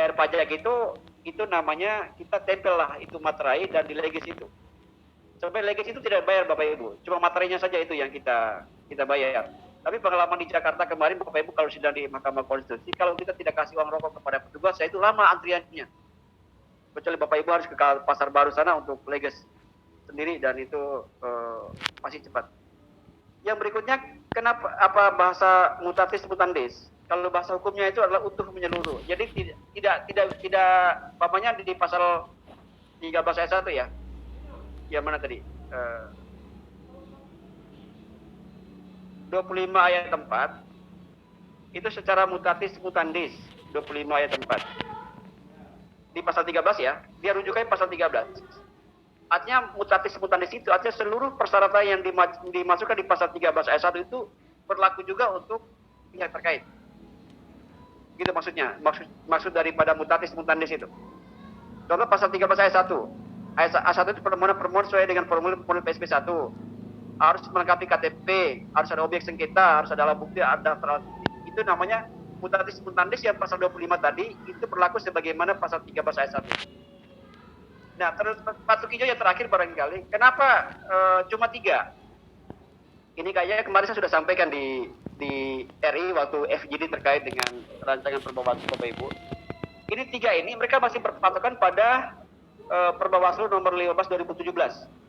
bayar pajak itu namanya kita tempel lah itu materai dan di legis itu. Sampai legis itu tidak bayar Bapak Ibu, cuma materainya saja itu yang kita bayar. Tapi pengalaman di Jakarta kemarin Bapak Ibu kalau sidang di Mahkamah Konstitusi, kalau kita tidak kasih uang rokok kepada petugas, itu lama antriannya. Kecuali Bapak Ibu harus ke pasar baru sana untuk legis sendiri dan itu masih cepat. Yang berikutnya, kenapa apa bahasa mutatis mutandis? Kalau bahasa hukumnya itu adalah utuh menyeluruh. Jadi tidak umpamanya di pasal 13 ayat 1 ya. Yang mana tadi? 25 ayat 4 itu secara mutatis mutandis. 25 ayat 4. Di pasal 13 ya, dia rujukannya pasal 13. Artinya mutatis mutandis itu artinya seluruh persyaratan yang dimasukkan di pasal 13 ayat 1 itu berlaku juga untuk pihak terkait. Gitu maksudnya. Maksud daripada mutatis mutandis itu. Contoh pasal 13 ayat 1. Ayat 1 itu permohonan sesuai dengan formulir PSP 1. Harus melengkapi KTP, harus ada objek sengketa, harus ada alat bukti, ada itu namanya mutatis mutandis yang pasal 25 tadi itu berlaku sebagaimana pasal 13 ayat 1. Nah, terus Pak Sukijo yang terakhir barangkali, kenapa cuma 3? Ini kayaknya kemarin saya sudah sampaikan di RI waktu FGD terkait dengan rancangan Perbawaslu Bapak Ibu. Ini 3 ini mereka masih berpatokan pada Perbawaslu nomor 15 2017.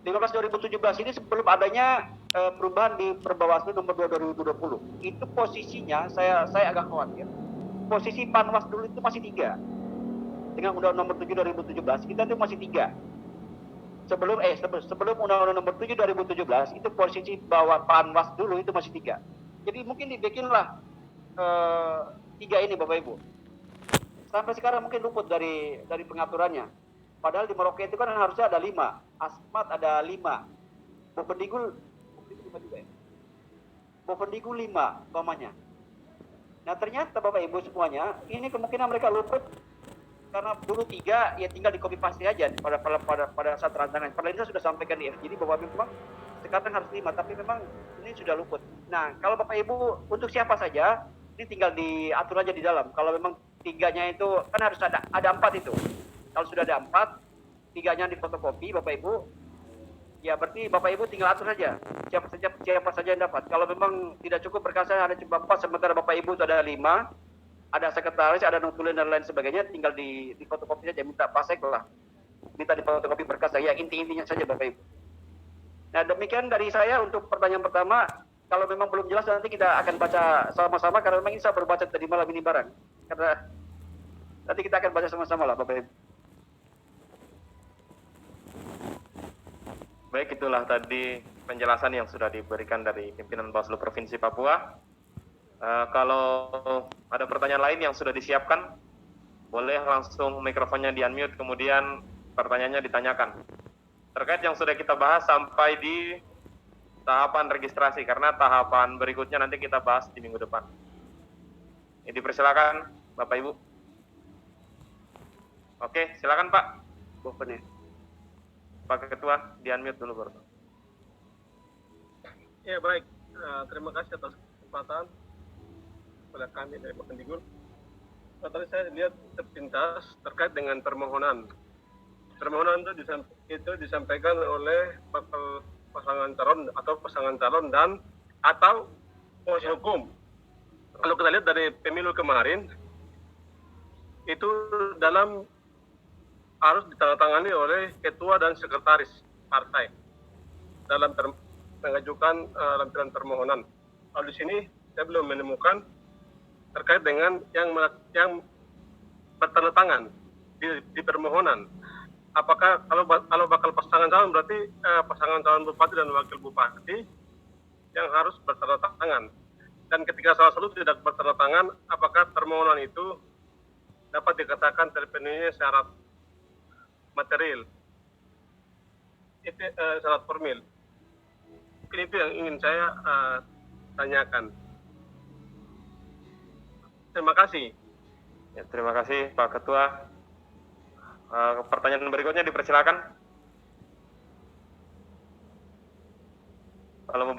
15 2017 ini sebelum adanya perubahan di Perbawaslu nomor 2 2020. Itu posisinya saya agak khawatir. Posisi Panwas dulu itu masih 3. Dengan Undang-Undang nomor 7 2017 kita itu masih 3. Sebelum Undang-Undang nomor 7 2017 itu posisi bawah Panwas dulu itu masih 3. Jadi mungkin dibikinlah 3 ini Bapak Ibu. Sampai sekarang mungkin luput dari pengaturannya. Padahal di Merauke itu kan harusnya ada 5. Asmat ada 5. Bovendigul 5 juga ya. Bovendigul 5 umpamanya. Nah ternyata Bapak Ibu semuanya, ini kemungkinan mereka luput karena dulu 3 ya tinggal di copy paste aja pada saat rancangan. Padahal ini sudah sampaikan di FGD bahwa memang sekarang harus 5, tapi memang ini sudah luput. Nah kalau Bapak Ibu untuk siapa saja ini tinggal diatur aja di dalam. Kalau memang 3-nya itu kan harus ada 4 itu. Kalau sudah ada 4, 3-nya difotokopi Bapak Ibu, ya berarti Bapak Ibu tinggal atur saja siapa saja yang dapat. Kalau memang tidak cukup berkasa ada cuma 4, sementara Bapak Ibu itu ada 5, ada sekretaris, ada notulen dan lain sebagainya, tinggal di fotokopi saja, minta pasek lah, minta di fotokopi berkas ya intinya saja Bapak Ibu. Nah demikian dari saya untuk pertanyaan pertama. Kalau memang belum jelas nanti kita akan baca sama-sama karena memang ini saya baru baca tadi malam ini barang. Karena nanti kita akan baca sama-sama lah Bapak Ibu. Baik, itulah tadi penjelasan yang sudah diberikan dari pimpinan Bawaslu Provinsi Papua. Kalau ada pertanyaan lain yang sudah disiapkan, boleh langsung mikrofonnya di-unmute, kemudian pertanyaannya ditanyakan. Terkait yang sudah kita bahas sampai di tahapan registrasi, karena tahapan berikutnya nanti kita bahas di minggu depan. Ini dipersilakan Bapak Ibu. Oke, silakan Pak. Pak Ketua, di-unmute dulu baru. Ya baik, terima kasih atas kesempatan kepada kami dari Bovendigul. Tadi saya lihat sepintas terkait dengan permohonan. Permohonan itu disampaikan oleh bakal pasangan calon dan atau kuasa hukum. Kalau kita lihat dari pemilu kemarin, itu dalam harus ditandatangani oleh ketua dan sekretaris partai dalam mengajukan lampiran permohonan. Kalau di sini saya belum menemukan terkait dengan yang bertanda tangan di permohonan. Apakah kalau bakal pasangan calon berarti pasangan calon bupati dan wakil bupati yang harus bertanda tangan. Dan ketika salah satu tidak bertanda tangan, apakah permohonan itu dapat dikatakan terpenuhi syarat material, itu syarat formil. Mungkin itu yang ingin saya tanyakan. Terima kasih. Ya, terima kasih Pak Ketua. Pertanyaan berikutnya dipersilakan. Kalau mau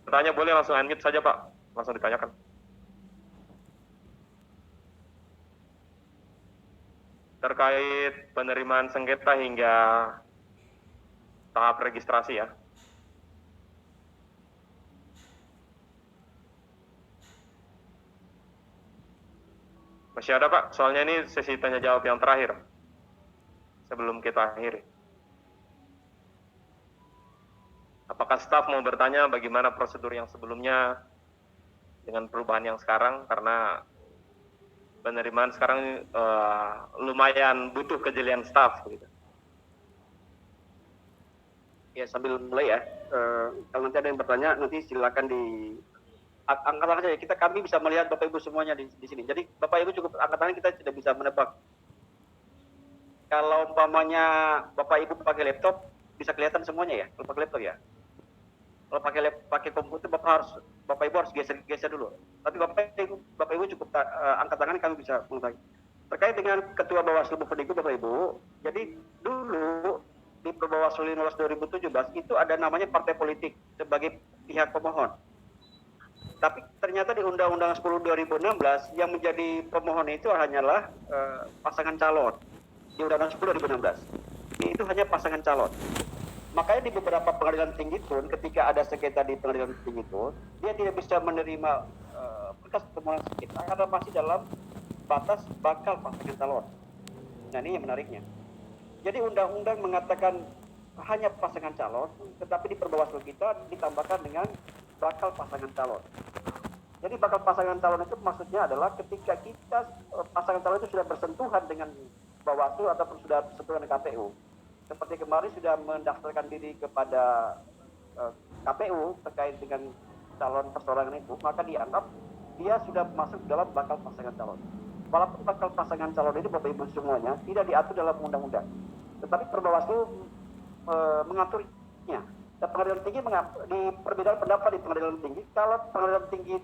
bertanya boleh langsung unmute saja Pak, langsung ditanyakan. terkait penerimaan sengketa hingga tahap registrasi ya. Masih ada Pak, soalnya ini sesi tanya jawab yang terakhir sebelum kita akhiri. Apakah staf mau bertanya bagaimana prosedur yang sebelumnya dengan perubahan yang sekarang, karena penerimaan sekarang lumayan butuh kejelian staf gitu. Ya, sambil mulai ya, kalau nanti ada yang bertanya nanti silakan di angkat tangan saja. Kami bisa melihat Bapak Ibu semuanya di sini. Jadi Bapak Ibu cukup angkat tangan, kita tidak bisa menebak. Kalau umpamanya Bapak Ibu pakai laptop bisa kelihatan semuanya ya, kalau pakai laptop ya. Kalau pakai komputer Bapak Ibu harus geser dulu. Tapi Bapak Ibu cukup angkat tangan, kami bisa mengetahui. Terkait dengan Ketua Bawaslu Bupedigo Bapak Ibu, jadi dulu di Perbawaslu 15 2017 itu ada namanya partai politik sebagai pihak pemohon. Tapi ternyata di Undang-Undang 10 2016 yang menjadi pemohon itu hanyalah pasangan calon. Di Undang-Undang 10 2016 itu hanya pasangan calon. Makanya di beberapa pengadilan tinggi pun ketika ada sengketa di pengadilan tinggi itu, dia tidak bisa menerima berkas permohonan sengketa karena masih dalam batas bakal pasangan calon. Nah, ini yang menariknya. Jadi undang-undang mengatakan hanya pasangan calon, tetapi di Perbawaslu kita ditambahkan dengan bakal pasangan calon. Jadi bakal pasangan calon itu maksudnya adalah ketika kita pasangan calon itu sudah bersentuhan dengan Bawaslu ataupun sudah bersentuhan dengan KPU. Seperti kemarin sudah mendaftarkan diri kepada KPU terkait dengan calon persorangan itu, maka dianggap dia sudah masuk dalam bakal pasangan calon. Walaupun bakal pasangan calon ini Bapak Ibu semuanya tidak diatur dalam undang-undang, tetapi Perbawaslu mengaturnya. Dan pengadilan tinggi di perbedaan pendapat di pengadilan tinggi, kalau pengadilan tinggi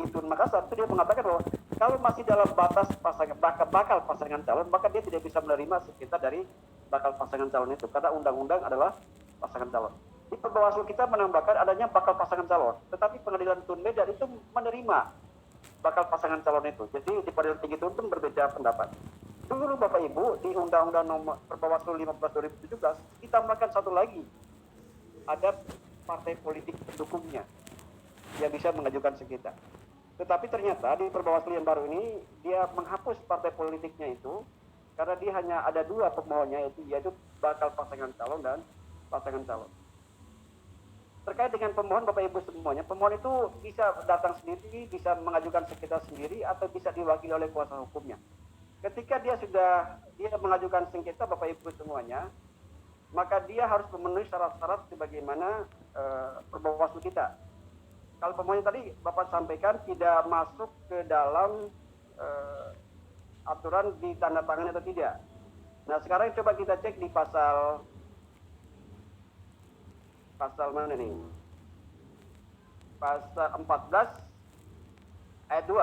Tun Makassar itu dia mengatakan bahwa kalau masih dalam batas bakal pasangan calon, maka dia tidak bisa menerima sengketa dari bakal pasangan calon itu karena undang-undang adalah pasangan calon. Di Perbawaslu kita menambahkan adanya bakal pasangan calon, tetapi pengadilan Tun Medan itu menerima bakal pasangan calon itu. Jadi di pengadilan tinggi Tun pun berbeda pendapat. Dulu Bapak Ibu di Undang-Undang Nomor Perbawaslu 15 2017 ditambahkan satu lagi, ada partai politik pendukungnya yang bisa mengajukan sengketa. Tetapi ternyata di Perbawaslu yang baru ini dia menghapus partai politiknya itu karena dia hanya ada dua pemohonnya, yaitu bakal pasangan calon dan pasangan calon. Terkait dengan pemohon Bapak Ibu semuanya, pemohon itu bisa datang sendiri, bisa mengajukan sengketa sendiri atau bisa diwakili oleh kuasa hukumnya. Ketika dia mengajukan sengketa Bapak Ibu semuanya, maka dia harus memenuhi syarat-syarat sebagaimana Perbawaslu kita. Kalau pemohon tadi Bapak sampaikan tidak masuk ke dalam aturan ditandatangani atau tidak. Nah, sekarang coba kita cek di pasal mana nih? Pasal 14 ayat 2.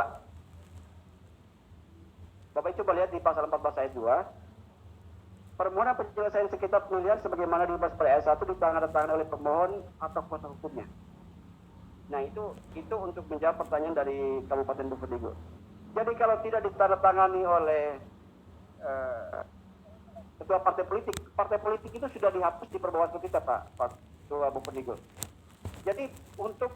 Bapak coba lihat di pasal 14 ayat 2. Permohonan penyelesaian sengketa pemilihan sebagaimana dibahas pada ayat 1 ditandatangani oleh pemohon atau kuasa hukumnya. Nah, itu untuk menjawab pertanyaan dari Kabupaten Bupedigo. Jadi kalau tidak ditandatangani oleh ketua partai politik itu sudah dihapus di Perbawaslu kita, Pak Ketua Bupedigo. Jadi untuk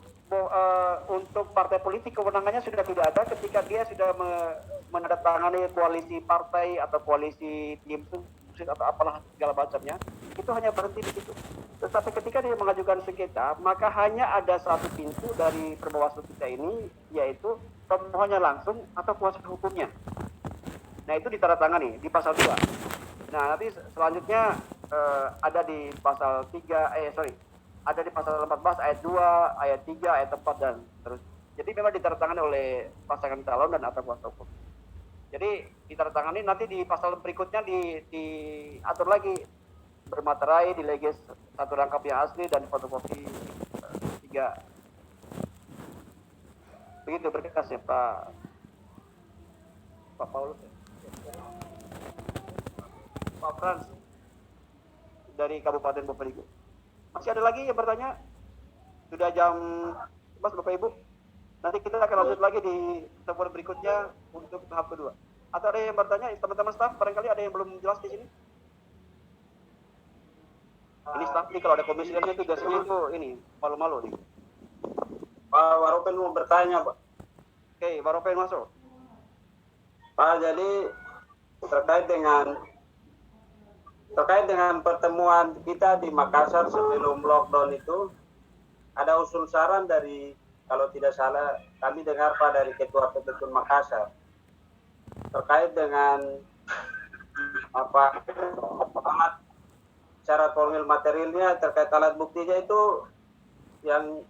partai politik kewenangannya sudah tidak ada ketika dia sudah menandatangani koalisi partai atau koalisi tim sukses atau apalah segala macamnya, itu hanya berhenti di situ. Tetapi ketika dia mengajukan sengketa, maka hanya ada satu pintu dari Perbawaslu kita ini, yaitu pemohonnya langsung atau kuasa hukumnya. Nah, itu ditandatangani di pasal 2. Nah, nanti selanjutnya ada di pasal 3, ada di pasal 14 ayat 2, ayat 3, ayat 4 dan terus. Jadi memang ditandatangani oleh pasangan calon dan atau kuasa hukum. Jadi ditandatangani, nanti di pasal berikutnya diatur lagi bermaterai, dilegis satu rangkap yang asli dan fotokopi 3. Begitu berkas ya Pak Paulus ya. Pak Frans dari Kabupaten Bupedigo. Masih ada lagi yang bertanya? Sudah jam 11 Bapak Ibu. Nanti kita akan lanjut lagi di pertemuan berikutnya untuk tahap kedua. Atau ada yang bertanya, teman-teman staf, barangkali ada yang belum jelas di sini? Ini staf nih, kalau ada komisionernya itu biasanya itu ini, malu-malu nih. Pak Waropen mau bertanya, Pak. Oke, Waropen masuk. Pak, jadi terkait dengan pertemuan kita di Makassar sebelum lockdown itu, ada usul saran dari, kalau tidak salah, kami dengar Pak dari Ketua Petetun Makassar, terkait dengan alat syarat formil materialnya, terkait alat buktinya itu yang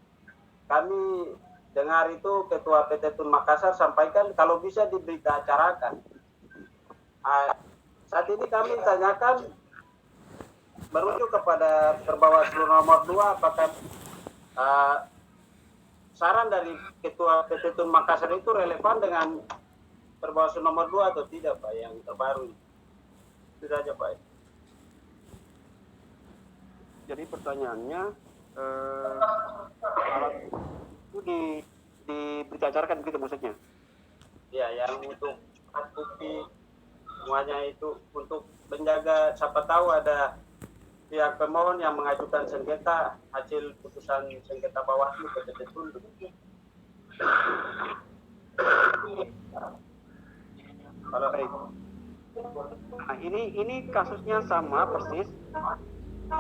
kami dengar itu Ketua Petetun Makassar sampaikan kalau bisa diberita acarakan. Saat ini kami tanyakan merujuk kepada Perbawaslu nomor 2, apakah saran dari Ketua Petetun Makassar itu relevan dengan Perbawaslu nomor 2 atau tidak, Pak, yang terbaru? Itu saja, Pak. Jadi pertanyaannya, alat itu diberitacarkan begitu maksudnya? Ya, yang untuk bukti semuanya itu untuk menjaga, siapa tahu ada pihak pemohon yang mengajukan sengketa hasil putusan sengketa Bawaslu ke Petetun. Kalau baik. Nah, ini kasusnya sama persis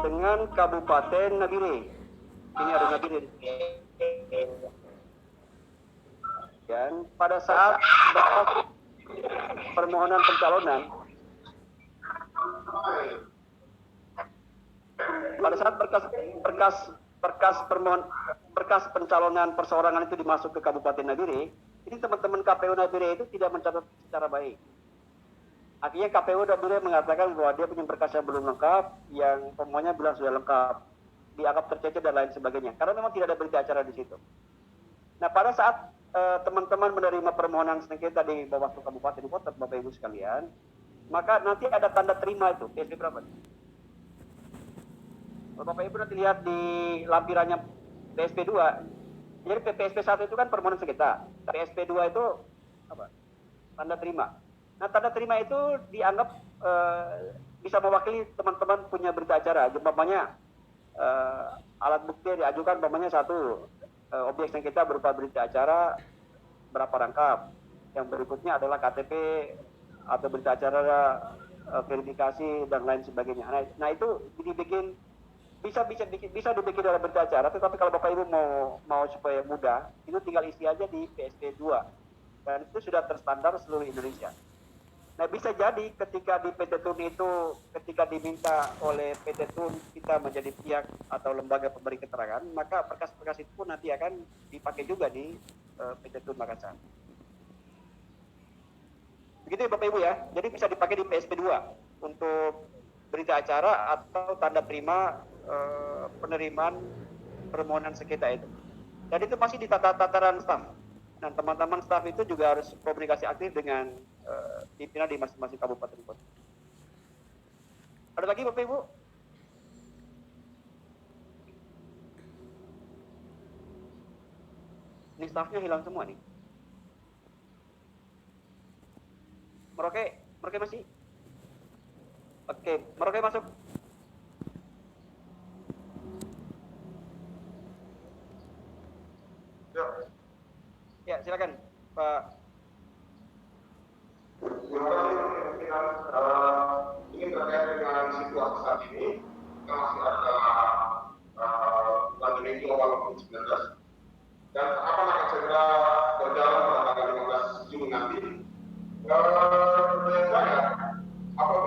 dengan Kabupaten Nabire. Ini ada Nabire. Dan pada saat permohonan pencalonan, pada saat berkas pencalonan perseorangan itu dimasuk ke Kabupaten Nabire, ini teman-teman KPU Nabire itu tidak mencatat secara baik. Akhirnya KPU Nabire mengatakan bahwa dia punya berkas yang belum lengkap, yang pemohonnya bilang sudah lengkap, dianggap tercecer dan lain sebagainya. Karena memang tidak ada berita acara di situ. Nah, pada saat teman-teman menerima permohonan sengketa di Bawaslu Kabupaten Kota, Bapak Ibu sekalian, maka nanti ada tanda terima itu, PSP berapa? Bapak Ibu nanti lihat di lampirannya PSP 2. Jadi PSP 1 itu kan permohonan sengketa. PSP 2 itu apa? Tanda terima. Nah, tanda terima itu dianggap bisa mewakili teman-teman punya berita acara. Umpamanya alat bukti yang diajukan umpamanya satu, objek sengketa berupa berita acara berapa rangkap. Yang berikutnya adalah KTP atau berita acara verifikasi dan lain sebagainya. Nah itu dibikin bisa dibikin dalam berita acara, tetapi kalau Bapak Ibu mau supaya mudah, itu tinggal isi aja di PSP 2 dan itu sudah terstandar seluruh Indonesia. Nah, bisa jadi ketika di PT Tun itu, ketika diminta oleh PT Tun kita menjadi pihak atau lembaga pemberi keterangan, maka berkas-berkas itu pun nanti akan dipakai juga di PT Tun Makassar. Begitu ya Bapak Ibu ya. Jadi bisa dipakai di PSP 2 untuk berita acara atau tanda terima penerimaan permohonan sengketa itu. Dan itu masih di tataran staf. Dan teman-teman staf itu juga harus komunikasi aktif dengan pimpinan di masing-masing kabupaten kota. Ada lagi Bapak Ibu? Ini stafnya hilang semua nih. Merauke masih? Oke, Merauke masuk. Ya, silakan Pak. Ini terkait dengan situasi saat ini, kita masih ada pandemi global COVID-19 dan akan segera berjalan pada tanggal 15 Juni nanti.